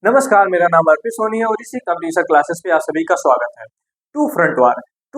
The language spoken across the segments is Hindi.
नमस्कार, मेरा नाम अर्पित सोनी है और इसी कंप्लीशन क्लासेस पे आप सभी का स्वागत है। टू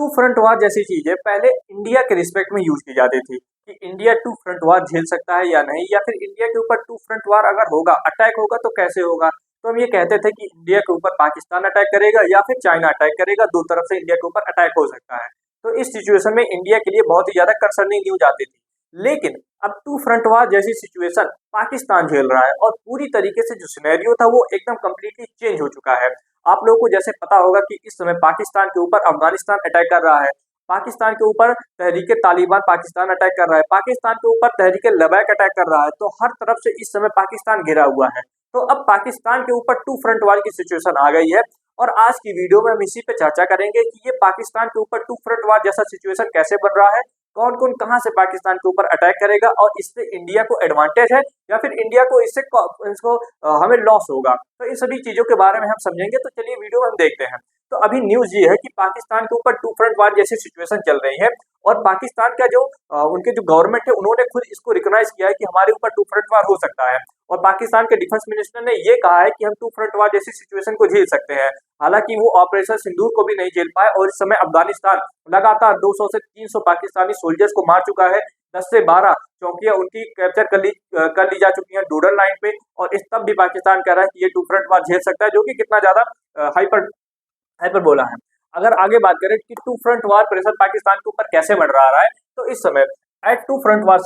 फ्रंट वार जैसी चीजें पहले इंडिया के रिस्पेक्ट में यूज की जाती थी कि इंडिया टू फ्रंट वार झेल सकता है या नहीं, या फिर इंडिया के ऊपर टू फ्रंट वार अगर होगा, अटैक होगा तो कैसे होगा। तो हम ये कहते थे कि इंडिया के ऊपर पाकिस्तान अटैक करेगा या फिर चाइना अटैक करेगा, दो तरफ से इंडिया के ऊपर अटैक हो सकता है। तो इस सिचुएशन में इंडिया के लिए बहुत ही ज्यादा कंसर्निंग न्यूज आती थी। लेकिन अब टू फ्रंट वार जैसी सिचुएशन पाकिस्तान झेल रहा है और पूरी तरीके से जो सिनेरियो था वो एकदम कम्प्लीटली चेंज हो चुका है। आप लोगों को जैसे पता होगा कि इस समय पाकिस्तान के ऊपर अफगानिस्तान अटैक कर रहा है, पाकिस्तान के ऊपर तहरीके तालिबान पाकिस्तान अटैक कर रहा है, पाकिस्तान के ऊपर तहरीके लबैक अटैक कर रहा है। तो हर तरफ से इस समय पाकिस्तान घिरा हुआ है। तो अब पाकिस्तान के ऊपर टू फ्रंट वार की सिचुएशन आ गई है और आज की वीडियो में हम इसी पे चर्चा करेंगे कि ये पाकिस्तान के ऊपर टू फ्रंट वार जैसा सिचुएशन कैसे बन रहा है, कौन कौन कहां से पाकिस्तान के ऊपर अटैक करेगा और इससे इंडिया को एडवांटेज है या फिर इंडिया को इसको हमें लॉस होगा। तो इन सभी चीजों के बारे में हम समझेंगे। तो चलिए वीडियो में हम देखते हैं। तो अभी न्यूज ये है कि पाकिस्तान के ऊपर टू फ्रंट वार जैसी सिचुएशन चल रही है और पाकिस्तान का जो उनके जो गवर्नमेंट है उन्होंने खुद इसको रिकॉग्नाइज किया है कि हमारे ऊपर टू फ्रंट वार हो सकता है। और पाकिस्तान के डिफेंस मिनिस्टर ने ये कहा है कि हम टू फ्रंट वार जैसी सिचुएशन को झेल सकते हैं। हालांकि वो ऑपरेशन सिंदूर को भी नहीं झेल पाए और इस समय अफगानिस्तान लगातार 200 से 300 पाकिस्तानी सोल्जर्स को मार चुका है। 10 से 12 चौकियां उनकी कैप्चर कर ली जा चुकी हैं डोडर लाइन पे। और इस तब भी पाकिस्तान कह रहा है कि ये टू फ्रंट वार झेल सकता है, जो कि कितना ज्यादा हाइपर बोला है। अगर आगे बात करें कि two front war pressure Pakistan के ऊपर कैसे बढ़ रहा है, तो इस समय at two front war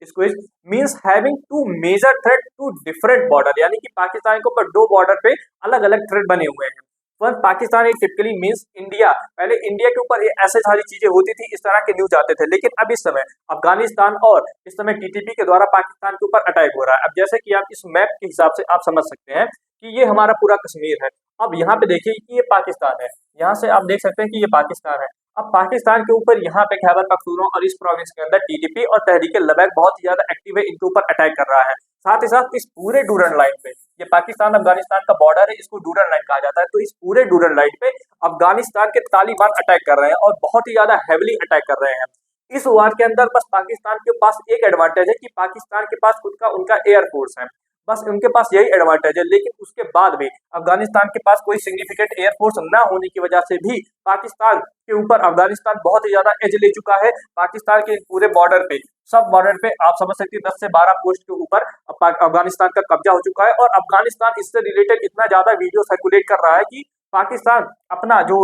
squeeze means having two major threat to different border, यानी कि पाकिस्तान के ऊपर दो बॉर्डर पे अलग अलग थ्रेट बने हुए हैं। One Pakistan is typically means India. पहले इंडिया के ऊपर ऐसे सारी चीजें होती थी, इस तरह के न्यूज आते थे, लेकिन अब इस समय अफगानिस्तान और इस समय टीटीपी के द्वारा पाकिस्तान के ऊपर अटैक हो रहा है। अब जैसे कि आप इस मैप के हिसाब से आप समझ सकते हैं कि ये हमारा पूरा कश्मीर है। अब यहाँ पे देखिए कि ये पाकिस्तान है, यहाँ से आप देख सकते हैं कि ये पाकिस्तान है। अब पाकिस्तान के ऊपर यहाँ पे खैबर पख्तूनख्वा और इस प्रोविंस के अंदर टीटीपी और तहरीक लबैक बहुत ही ज्यादा एक्टिव है, इनके ऊपर अटैक कर रहा है। साथ ही साथ इस पूरे डूरन लाइन पे, ये पाकिस्तान अफगानिस्तान का बॉर्डर है, इसको डूरन लाइन कहा जाता है। तो इस पूरे डूरन लाइन पे अफगानिस्तान के तालिबान अटैक कर रहे हैं और बहुत ही ज्यादा हैविली अटैक कर रहे हैं। इस वार के अंदर बस पाकिस्तान के पास एक एडवांटेज है कि पाकिस्तान के पास खुद का उनका एयरफोर्स है, बस उनके पास यही एडवांटेज है। लेकिन उसके बाद भी अफगानिस्तान के पास कोई सिग्निफिकेंट एयरफोर्स न होने की वजह से भी पाकिस्तान के ऊपर अफगानिस्तान बहुत ही ज्यादा एज ले चुका है। पाकिस्तान के पूरे बॉर्डर पे, सब बॉर्डर पे आप समझ सकते हैं 10 से 12 पोस्ट के ऊपर अफगानिस्तान का कब्जा हो चुका है। और अफगानिस्तान इससे रिलेटेड इतना ज्यादा वीडियो सर्कुलेट कर रहा है कि पाकिस्तान अपना जो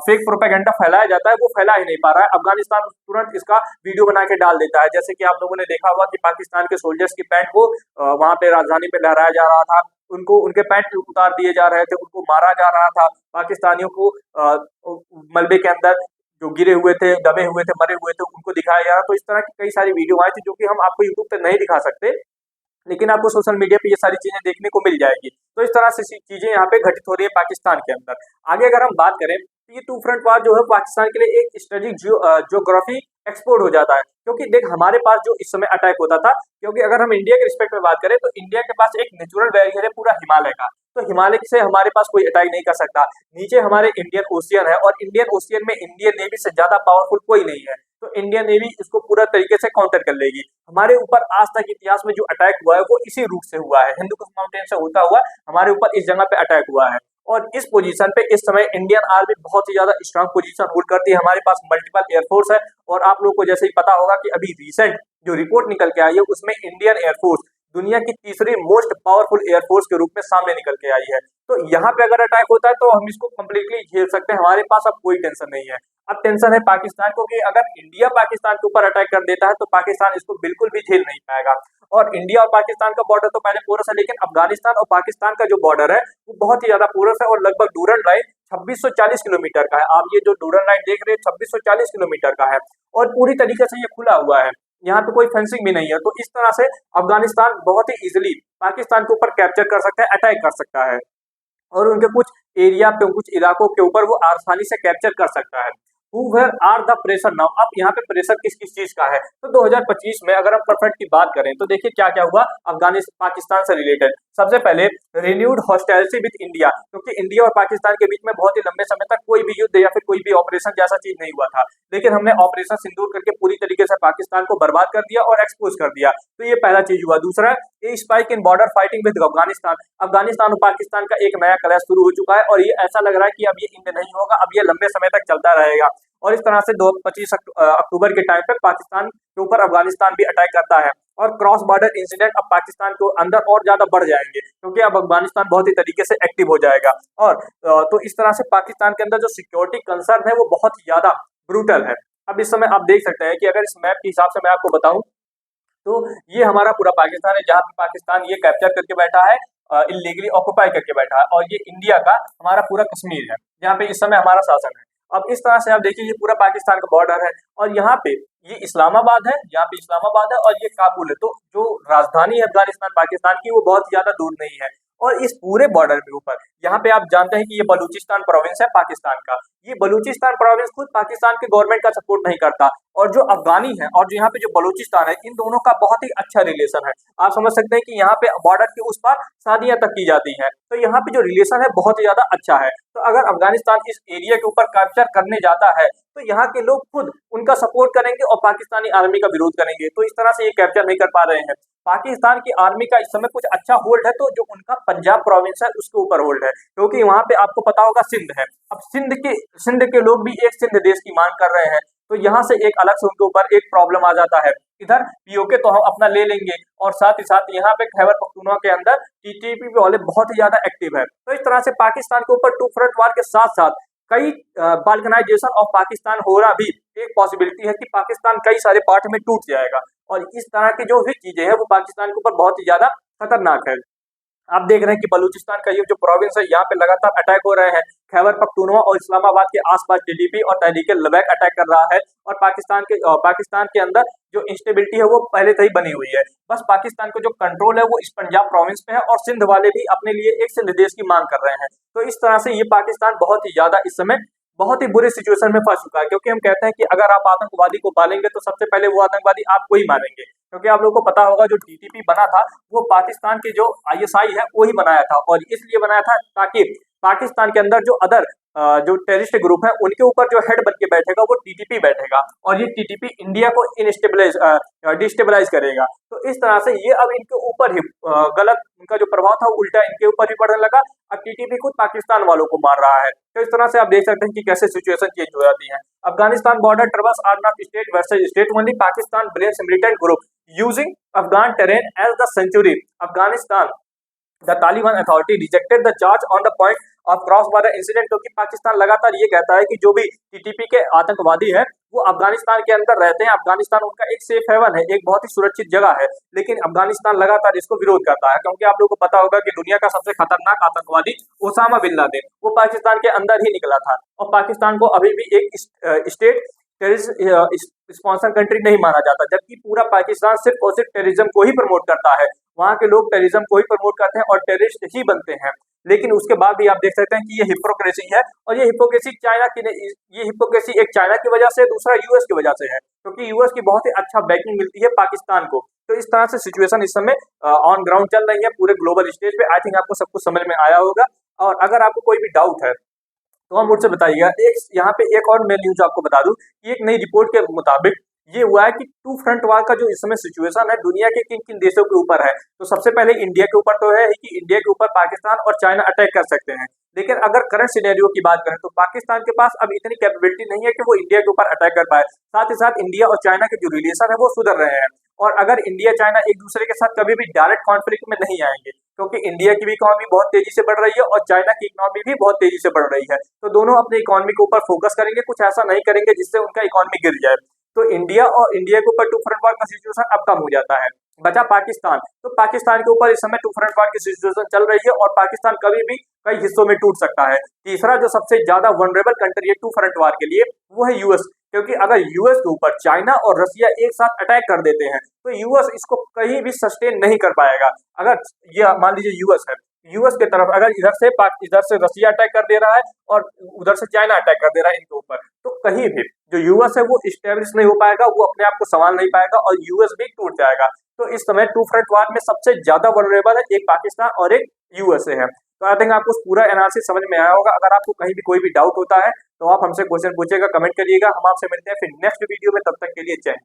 फेक प्रोपेगेंडा फैलाया जाता है वो फैला ही नहीं पा रहा है। अफगानिस्तान तुरंत इसका वीडियो बना के डाल देता है। जैसे कि आप लोगों ने देखा होगा कि पाकिस्तान के सोल्जर्स की पैंट को वहां पे राजधानी पे लहराया जा रहा था, उनको उनके पैंट उतार दिए जा रहे थे, उनको मारा जा रहा था। पाकिस्तानियों को मलबे के अंदर जो गिरे हुए थे, दबे हुए थे, मरे हुए थे, उनको दिखाया जा रहा। तो इस तरह की कई सारी वीडियो आई थी जो कि हम आपको यूट्यूब पे नहीं दिखा सकते, लेकिन आपको सोशल मीडिया पे ये सारी चीजें देखने को मिल जाएगी। तो इस तरह से चीजें यहाँ पे घटित हो रही है पाकिस्तान के अंदर। आगे अगर हम बात करें तो ये टू फ्रंट वार जो है पाकिस्तान के लिए एक स्ट्रेटेजिक ज्योग्राफी एक्सपोर्ट हो जाता है। क्योंकि देख हमारे पास जो इस समय अटैक होता था, क्योंकि अगर हम इंडिया के रिस्पेक्ट में बात करें तो इंडिया के पास एक नेचुरल बैरियर है पूरा हिमालय का। तो हिमालय से हमारे पास कोई अटैक नहीं कर सकता। नीचे हमारे इंडियन ओशियन है और इंडियन ओशियन में इंडियन नेवी से ज्यादा पावरफुल कोई नहीं है। तो इंडियन नेवी इसको पूरा तरीके से काउंटर कर लेगी। हमारे ऊपर आज तक इतिहास में जो अटैक हुआ है वो इसी रूट से हुआ है, हिंदू कुश माउंटेन से होता हुआ हमारे ऊपर इस जगह पे अटैक हुआ है। और इस पोजीशन पे इस समय इंडियन आर्मी बहुत ही ज्यादा स्ट्रांग पोजीशन होल्ड करती है। हमारे पास मल्टीपल एयरफोर्स है और आप लोग को जैसे ही पता होगा कि अभी रिसेंट जो रिपोर्ट निकल के आई है उसमें इंडियन एयरफोर्स दुनिया की तीसरी मोस्ट पावरफुल एयरफोर्स के रूप में सामने निकल के आई है। तो यहाँ पे अगर अटैक होता है तो हम इसको कम्प्लीटली झेल सकते हैं, हमारे पास अब कोई टेंशन नहीं है। अब टेंशन है पाकिस्तान को कि अगर इंडिया पाकिस्तान के ऊपर अटैक कर देता है तो पाकिस्तान इसको बिल्कुल भी झेल नहीं पाएगा। और इंडिया और पाकिस्तान का बॉर्डर तो पहले पोरस है, लेकिन अफगानिस्तान और पाकिस्तान का जो बॉर्डर है वो बहुत ही ज्यादा पोरस है और लगभग डूरन लाइन 2640 किलोमीटर का है। आप ये जो डूरन लाइन देख रहे हैं 2640 किलोमीटर का है और पूरी तरीके से ये खुला हुआ है, यहाँ पे कोई फेंसिंग भी नहीं है। तो इस तरह से अफगानिस्तान बहुत ही इजिली पाकिस्तान के ऊपर कैप्चर कर सकता है, अटैक कर सकता है और उनके कुछ एरिया पे, कुछ इलाकों के ऊपर वो आसानी से कैप्चर कर सकता है। Where are the pressure now. अब यहाँ पे प्रेशर किस किस चीज का है, तो 2025 में अगर हम परफेक्ट की बात करें तो देखिए क्या क्या हुआ अफगानिस्तान पाकिस्तान से रिलेटेड। सबसे पहले रिन्यूड हॉस्टाइलिटी विद इंडिया, क्योंकि इंडिया और पाकिस्तान के बीच में बहुत ही लंबे समय तक कोई भी युद्ध या फिर कोई भी ऑपरेशन जैसा चीज नहीं हुआ था, लेकिन हमने ऑपरेशन सिंदूर करके पूरी तरीके से पाकिस्तान को बर्बाद कर दिया और एक्सपोज कर दिया। तो ये पहला चीज हुआ। दूसरा, ये spike in border fighting with Afghanistan, Afghanistan और पाकिस्तान का एक नया क्लैश शुरू हो चुका है और ये ऐसा लग रहा है कि अब ये इंड नहीं होगा, अब ये लंबे समय तक चलता रहेगा। और इस तरह से 25 अक्टूबर के टाइम पे पाकिस्तान के ऊपर अफगानिस्तान भी अटैक करता है और क्रॉस बॉर्डर इंसिडेंट अब पाकिस्तान के अंदर और ज्यादा बढ़ जाएंगे, क्योंकि अब अफगानिस्तान बहुत ही तरीके से एक्टिव हो जाएगा। और तो इस तरह से पाकिस्तान के अंदर जो सिक्योरिटी कंसर्न है वो बहुत ही ज्यादा ब्रूटल है। अब इस समय आप देख सकते हैं कि अगर इस मैप के हिसाब से मैं आपको बताऊं तो ये हमारा पूरा पाकिस्तान है, जहाँ पे पाकिस्तान ये कैप्चर करके बैठा है, इलीगली ऑक्युपाई करके बैठा है, और ये इंडिया का हमारा पूरा कश्मीर है, जहाँ पे इस समय हमारा शासन है। अब इस तरह से आप देखिए ये पूरा पाकिस्तान का बॉर्डर है और यहाँ पे ये इस्लामाबाद है, यहाँ पे इस्लामाबाद है और ये काबुल है। तो जो राजधानी है अफगानिस्तान पाकिस्तान की वो बहुत ज्यादा दूर नहीं है। और इस पूरे बॉर्डर के ऊपर यहाँ पे आप जानते हैं कि ये बलूचिस्तान प्रोविंस है पाकिस्तान का। ये बलूचिस्तान प्रोविंस खुद पाकिस्तान के गवर्नमेंट का सपोर्ट नहीं करता, और जो अफगानी है और जो यहाँ पे जो बलूचिस्तान है, इन दोनों का बहुत ही अच्छा रिलेशन है। आप समझ सकते हैं कि यहाँ पे बॉर्डर के उस पार शादियां तक की जाती हैं, तो यहाँ पे जो रिलेशन है बहुत ही ज्यादा अच्छा है। तो अगर अफगानिस्तान इस एरिया के ऊपर कैप्चर करने जाता है तो यहाँ के लोग खुद उनका सपोर्ट करेंगे और पाकिस्तानी आर्मी का विरोध करेंगे, तो इस तरह से ये कैप्चर नहीं कर पा रहे हैं। पाकिस्तान की आर्मी का इस समय कुछ अच्छा होल्ड है, तो जो उनका पंजाब प्रोविंस है उसके ऊपर होल्ड है, क्योंकि वहां पे आपको पता होगा सिंध है। अब सिंध के लोग भी एक सिंध देश की मांग कर रहे हैं, तो यहाँ से एक अलग से उनके ऊपर एक प्रॉब्लम आ जाता है। इधर पीओके तो हम अपना ले लेंगे और साथ ही साथ यहाँ पे खैबर पख्तूनख्वा के अंदर टीटीपी वाले बहुत ही ज्यादा एक्टिव है। तो इस तरह से पाकिस्तान के ऊपर टू फ्रंट वार के साथ साथ कई बाल्कनाइजेशन ऑफ पाकिस्तान हो रहा भी एक पॉसिबिलिटी है कि पाकिस्तान कई सारे पार्ट में टूट जाएगा, और इस तरह की जो भी चीजें हैं वो पाकिस्तान के ऊपर बहुत ही ज्यादा खतरनाक है। आप देख रहे हैं कि बलूचिस्तान का ये जो प्रोविंस है यहाँ पे लगातार अटैक हो रहे हैं। खैबर पख्तूनख्वा और इस्लामाबाद के आसपास टीडीपी और तहरीक-ए-लबैक अटैक कर रहा है, और पाकिस्तान के अंदर जो इंस्टेबिलिटी है वो पहले से ही बनी हुई है। बस पाकिस्तान को जो कंट्रोल है वो इस पंजाब प्रोविंस पे है, और सिंध वाले भी अपने लिए एक सिंध देश की मांग कर रहे हैं। तो इस तरह से ये पाकिस्तान बहुत ही ज्यादा इस समय बहुत ही बुरे सिचुएशन में फंस चुका है, क्योंकि हम कहते हैं कि अगर आप आतंकवादी को पालेंगे तो सबसे पहले वो आतंकवादी आपको ही मारेंगे, क्योंकि आप लोगों को पता होगा जो टीटीपी बना था वो पाकिस्तान के जो आईएसआई है वो ही बनाया था, और इसलिए बनाया था ताकि पाकिस्तान के अंदर जो अदर जो टेररिस्ट ग्रुप है उनके ऊपर जो हेड बन के बैठेगा वो टीटीपी बैठेगा, और ये टीटीपी इंडिया को डिस्टेबलाइज करेगा। तो इस तरह से ये अब इनके ऊपर ही गलत उनका जो प्रभाव था उल्टा इनके ऊपर ही पड़ने लगा। अब टीटीपी खुद पाकिस्तान वालों को मार रहा है। तो इस तरह से आप देख सकते हैं कि कैसे सिचुएशन चेंज हो जाती है। Afghanistan border troubles are not state versus state, only Pakistan blames militant group using Afghan terrain as the century. Afghanistan the Taliban authority rejected the charge on the point of cross border incident, क्योंकि पाकिस्तान लगातार ये कहता है कि जो भी टीटीपी के आतंकवादी है वो अफगानिस्तान के अंदर रहते हैं, अफगानिस्तान उनका एक सेफ हेवन है, एक बहुत ही सुरक्षित जगह है, लेकिन अफगानिस्तान लगातार इसको विरोध करता है, क्योंकि आप लोगों को पता होगा कि दुनिया का सबसे खतरनाक आतंकवादी ओसामा बिन लादेन वो पाकिस्तान के अंदर ही निकला था, और पाकिस्तान को अभी भी एक स्टेट टेररिस्ट स्पॉन्सर कंट्री नहीं माना जाता, जबकि पूरा पाकिस्तान सिर्फ और सिर्फ टेररिज्म को ही प्रमोट करता है। वहाँ के लोग टेररिज्म को ही प्रमोट करते हैं और टेररिस्ट ही बनते हैं, लेकिन उसके बाद भी आप देख सकते हैं कि ये हिपोक्रेसी है, और ये हिपोक्रेसी ये हिपोक्रेसी एक चाइना की वजह से, दूसरा यूएस की वजह से है, क्योंकि यूएस की बहुत ही अच्छा बैकिंग मिलती है पाकिस्तान को। तो इस तरह से सिचुएशन इस समय ऑन ग्राउंड चल रही है पूरे ग्लोबल स्टेज पे। आई थिंक आपको सब कुछ समझ में आया होगा, और अगर आपको कोई भी डाउट है तो हम मुझसे बताइएगा। एक यहाँ पे एक और मैं न्यूज आपको बता दूं कि एक नई रिपोर्ट के मुताबिक ये हुआ है कि टू फ्रंट वार का जो इस समय सिचुएशन है दुनिया के किन किन देशों के ऊपर है। तो सबसे पहले इंडिया के ऊपर तो है कि इंडिया के ऊपर पाकिस्तान और चाइना अटैक कर सकते हैं, लेकिन अगर करंट सिनेरियो की बात करें तो पाकिस्तान के पास अब इतनी कैपेबिलिटी नहीं है कि वो इंडिया के ऊपर अटैक कर पाए। साथ ही साथ इंडिया और चाइना के जो रिलेशन है वो सुधर रहे हैं, और अगर इंडिया चाइना एक दूसरे के साथ कभी भी डायरेक्ट कॉन्फ्लिक्ट में नहीं आएंगे, क्योंकि इंडिया की भी इकोनॉमी बहुत तेजी से बढ़ रही है और चाइना की इकोनॉमी भी बहुत तेजी से बढ़ रही है, तो दोनों अपनी इकोनॉमी के ऊपर फोकस करेंगे, कुछ ऐसा नहीं करेंगे जिससे उनका इकोनॉमी गिर जाए। तो इंडिया के ऊपर टू फ्रंट वार का सिचुएशन अब कम हो जाता है। बचा पाकिस्तान, तो पाकिस्तान के ऊपर इस समय टू फ्रंट वार की सिचुएशन चल रही है, और पाकिस्तान कभी भी कई हिस्सों में टूट सकता है। तीसरा जो सबसे ज्यादा वनरेबल कंट्री है टू फ्रंट वार के लिए वो है यूएस, क्योंकि अगर यूएस के ऊपर चाइना और रसिया एक साथ अटैक कर देते हैं तो यूएस इसको कहीं भी सस्टेन नहीं कर पाएगा। अगर ये मान लीजिए यूएस है, यूएस के तरफ अगर इधर से रसिया अटैक कर दे रहा है और उधर से चाइना अटैक कर दे रहा है इनके ऊपर, तो कहीं भी जो यूएस है वो स्टेब्लिश नहीं हो पाएगा, वो अपने आप को संभाल नहीं पाएगा और यूएस भी टूट जाएगा। तो इस समय टू फ्रंट वार में सबसे ज्यादा वल्नरेबल है एक पाकिस्तान और एक यूएसए है। तो आई थिंक आपको पूरा एनालिसिस समझ में आया होगा। अगर आपको कहीं भी कोई भी डाउट होता है तो आप हमसे क्वेश्चन पूछेगा, कमेंट करिएगा। हम आपसे मिलते हैं फिर नेक्स्ट वीडियो में, तब तक के लिए जय हिंद।